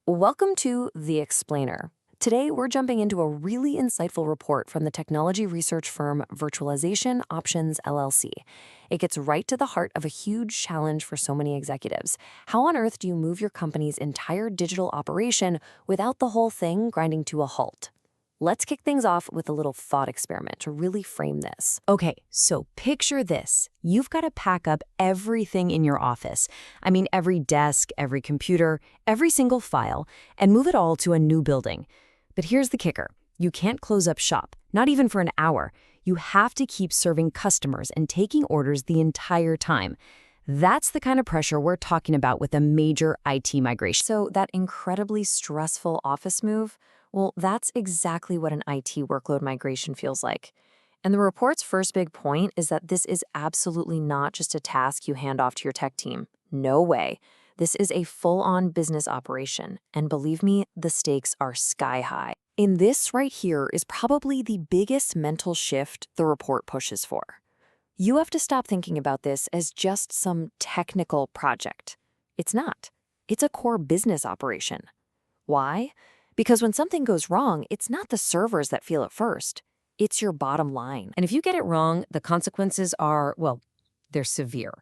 Welcome to The Explainer. Today, we're jumping into a really insightful report from the technology research firm Virtualization Options LLC. It gets right to the heart of a huge challenge for so many executives. How on earth do you move your company's entire digital operation without the whole thing grinding to a halt? Let's kick things off with a little thought experiment to really frame this. Okay, so picture this. You've got to pack up everything in your office. I mean, every desk, every computer, every single file, and move it all to a new building. But here's the kicker. You can't close up shop, not even for an hour. You have to keep serving customers and taking orders the entire time. That's the kind of pressure we're talking about with a major IT migration. So that incredibly stressful office move, well, that's exactly what an IT workload migration feels like. And the report's first big point is that this is absolutely not just a task you hand off to your tech team. No way. This is a full-on business operation. And believe me, the stakes are sky high. And this right here is probably the biggest mental shift the report pushes for. You have to stop thinking about this as just some technical project. It's not. It's a core business operation. Why? Because when something goes wrong, it's not the servers that feel it first. It's your bottom line. And if you get it wrong, the consequences are, well, they're severe.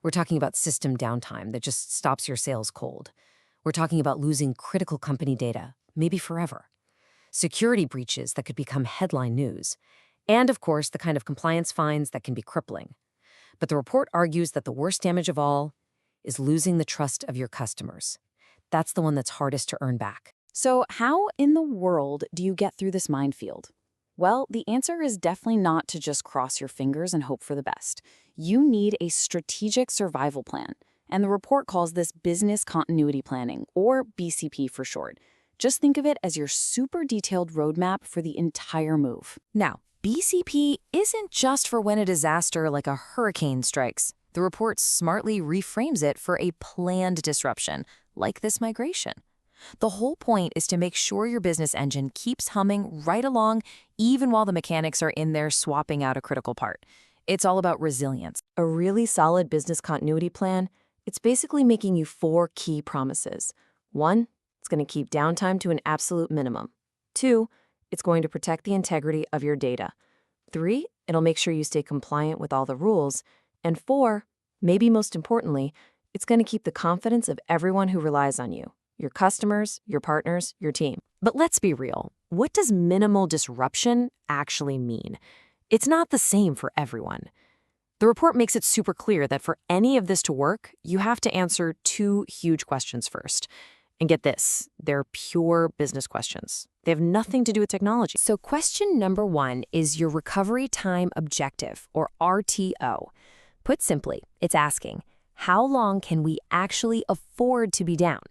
We're talking about system downtime that just stops your sales cold. We're talking about losing critical company data, maybe forever. Security breaches that could become headline news. And, of course, the kind of compliance fines that can be crippling. But the report argues that the worst damage of all is losing the trust of your customers. That's the one that's hardest to earn back. So how in the world do you get through this minefield? Well, the answer is definitely not to just cross your fingers and hope for the best. You need a strategic survival plan, and the report calls this business continuity planning, or BCP for short. Just think of it as your super detailed roadmap for the entire move. Now, BCP isn't just for when a disaster like a hurricane strikes. The report smartly reframes it for a planned disruption, like this migration. The whole point is to make sure your business engine keeps humming right along, even while the mechanics are in there swapping out a critical part. It's all about resilience. A really solid business continuity plan, it's basically making you 4 key promises. 1, it's going to keep downtime to an absolute minimum. 2, it's going to protect the integrity of your data. 3, it'll make sure you stay compliant with all the rules. And 4, maybe most importantly, it's going to keep the confidence of everyone who relies on you. Your customers, your partners, your team. But let's be real. What does minimal disruption actually mean? It's not the same for everyone. The report makes it super clear that for any of this to work, you have to answer 2 huge questions first. And get this, they're pure business questions. They have nothing to do with technology. So question number 1 is your recovery time objective, or RTO. Put simply, it's asking, how long can we actually afford to be down?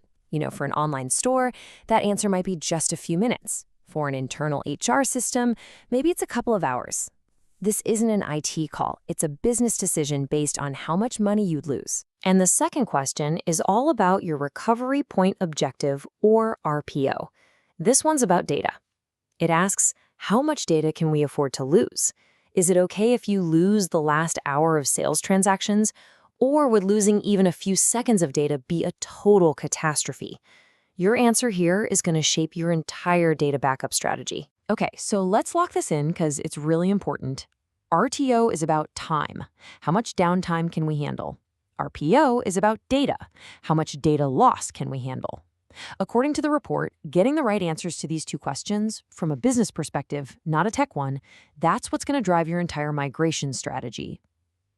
For an online store, that answer might be just a few minutes. For an internal HR system, maybe it's a couple of hours. This isn't an IT call. It's a business decision based on how much money you'd lose. And the second question is all about your recovery point objective, or RPO. This one's about data. It asks, how much data can we afford to lose? Is it okay if you lose the last hour of sales transactions? Or would losing even a few seconds of data be a total catastrophe? Your answer here is going to shape your entire data backup strategy. Okay, so let's lock this in because it's really important. RTO is about time. How much downtime can we handle? RPO is about data. How much data loss can we handle? According to the report, getting the right answers to these 2 questions, from a business perspective, not a tech one, that's what's going to drive your entire migration strategy.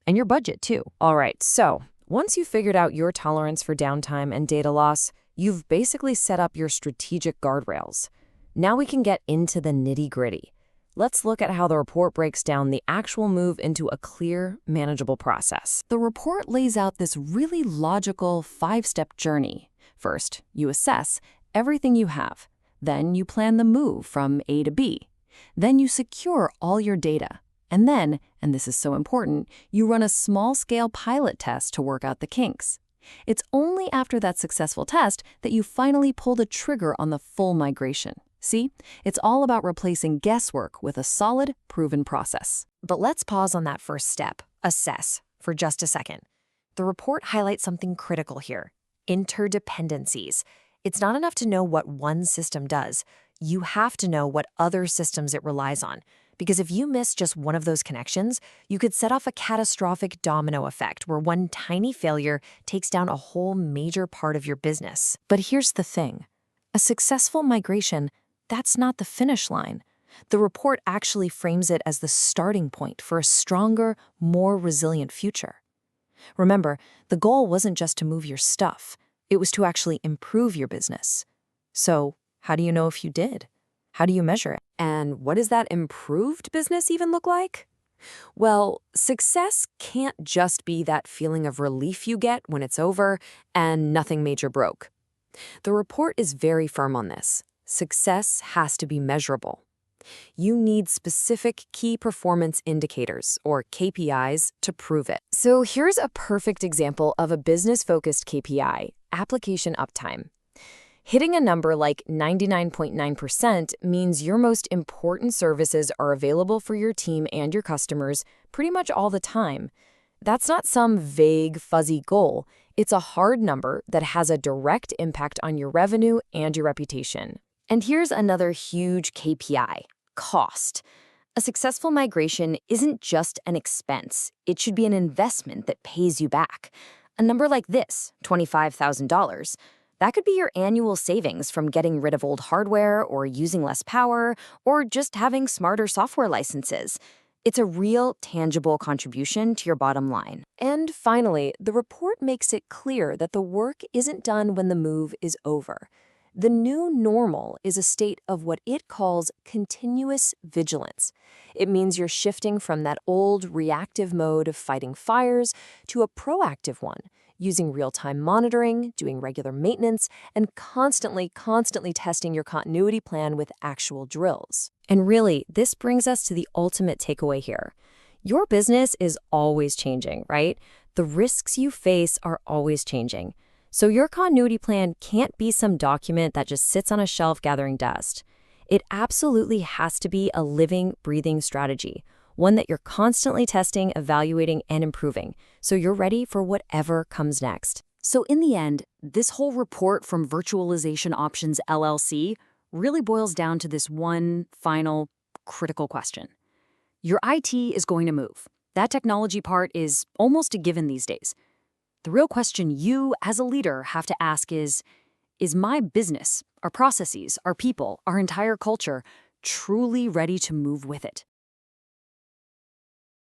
And your budget, too. All right, so once you've figured out your tolerance for downtime and data loss, you've basically set up your strategic guardrails. Now we can get into the nitty-gritty. Let's look at how the report breaks down the actual move into a clear, manageable process. The report lays out this really logical 5-step journey. First, you assess everything you have. Then you plan the move from A to B. Then you secure all your data. And then, and this is so important, you run a small-scale pilot test to work out the kinks. It's only after that successful test that you finally pull the trigger on the full migration. See? It's all about replacing guesswork with a solid, proven process. But let's pause on that first step, assess, for just a second. The report highlights something critical here: interdependencies. It's not enough to know what one system does. You have to know what other systems it relies on. Because if you miss just one of those connections, you could set off a catastrophic domino effect where one tiny failure takes down a whole major part of your business. But here's the thing. A successful migration, that's not the finish line. The report actually frames it as the starting point for a stronger, more resilient future. Remember, the goal wasn't just to move your stuff. It was to actually improve your business. So, how do you know if you did? How do you measure it? And what does that improved business even look like? Well, success can't just be that feeling of relief you get when it's over and nothing major broke. The report is very firm on this. Success has to be measurable. You need specific key performance indicators, or KPIs, to prove it. So here's a perfect example of a business-focused KPI, application uptime. Hitting a number like 99.9% means your most important services are available for your team and your customers pretty much all the time. That's not some vague, fuzzy goal. It's a hard number that has a direct impact on your revenue and your reputation. And here's another huge KPI, cost. A successful migration isn't just an expense. It should be an investment that pays you back. A number like this, $25,000, that could be your annual savings from getting rid of old hardware or using less power or just having smarter software licenses. It's a real, tangible contribution to your bottom line. And finally, the report makes it clear that the work isn't done when the move is over. The new normal is a state of what it calls continuous vigilance. It means you're shifting from that old reactive mode of fighting fires to a proactive one, using real-time monitoring, doing regular maintenance, and constantly testing your continuity plan with actual drills. And really, this brings us to the ultimate takeaway here. Your business is always changing, right? The risks you face are always changing. So your continuity plan can't be some document that just sits on a shelf gathering dust. It absolutely has to be a living, breathing strategy, one that you're constantly testing, evaluating, and improving, so you're ready for whatever comes next. So in the end, this whole report from Virtualization Options LLC really boils down to this one final critical question. Your IT is going to move. That technology part is almost a given these days. The real question you, as a leader, have to ask is my business, our processes, our people, our entire culture truly ready to move with it?